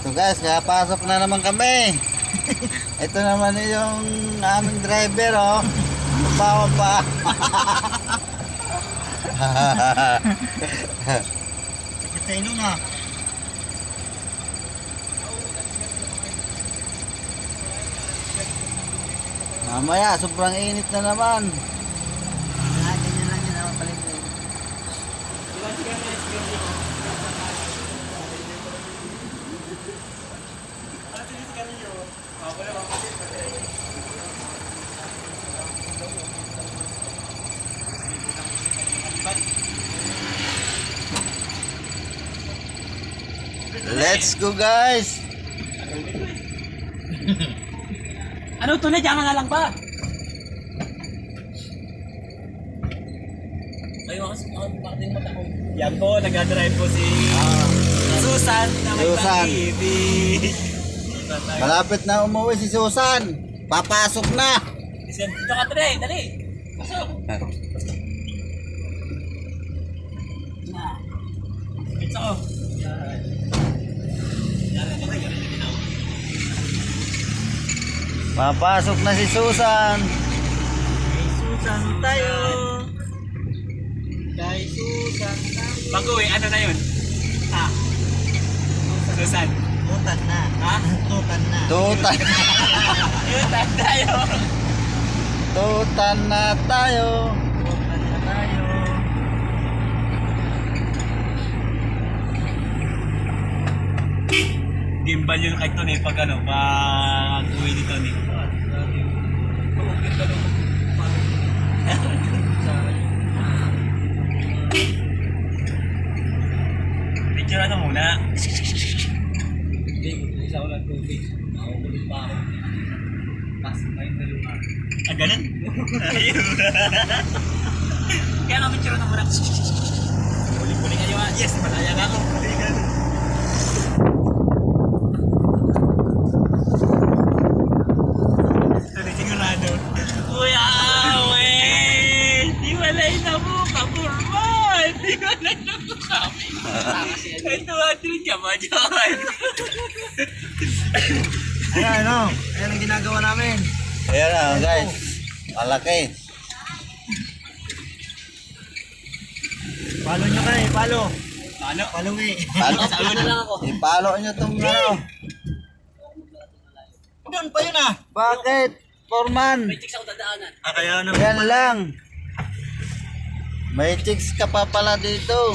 So guys, kapasok na naman kami. Ito naman yung aming driver, oh. Bawa pa. Sakit sa ilong ah. Mamaya, sobrang init na naman. Ganyan lang yun ako palit mo. Let's go guys. Ano to na? Diyan na lang ba? Ayaw kasi makakapagpating mata ko. Yan po, nag-drive po si Susan na may Susan. pag-ibig. Malapit na umuwi si Susan. Papasok na. Dito ka, Tre. Dali. Pasok. Pizza ko. Papasok na si Susan. Susan tayo. Kay Susan tayo. Pag-uwi, ano na yun? Ah. Susan. Tutan na. Ha? Tutan na. Tutan. Tutan tayo. Tutan na tayo. Tutan na tayo. Gimbal yun kay Tony pag ano, pag-uwi ni Tony. Picture ano muna? Hindi, isa ko lang tubig. Nakakulit pa ako. Kasi pa yung dalawa. Ah, ganun? Ayun. Kaya nga picture na muna. Kuling-kuling kayo ha. Yes, malaya nga ako. Sigurado. Kuya, wait! Iwalay na mo, kaburman! Iwalay na mo kami. Ito, Adrian ka ba dyan? Ayan ano. Ayan ang ginagawa namin. Ayan na guys. Malaki. Follow nyo kayo. Follow. Ano? Follow eh. Palo. na lang ako. Ipalo nyo itong ano. Doon pa yun ah. Bakit? Foreman. May chicks ako dadaanan. Ah kaya naman. Yan lang. May chicks ka pa pala dito.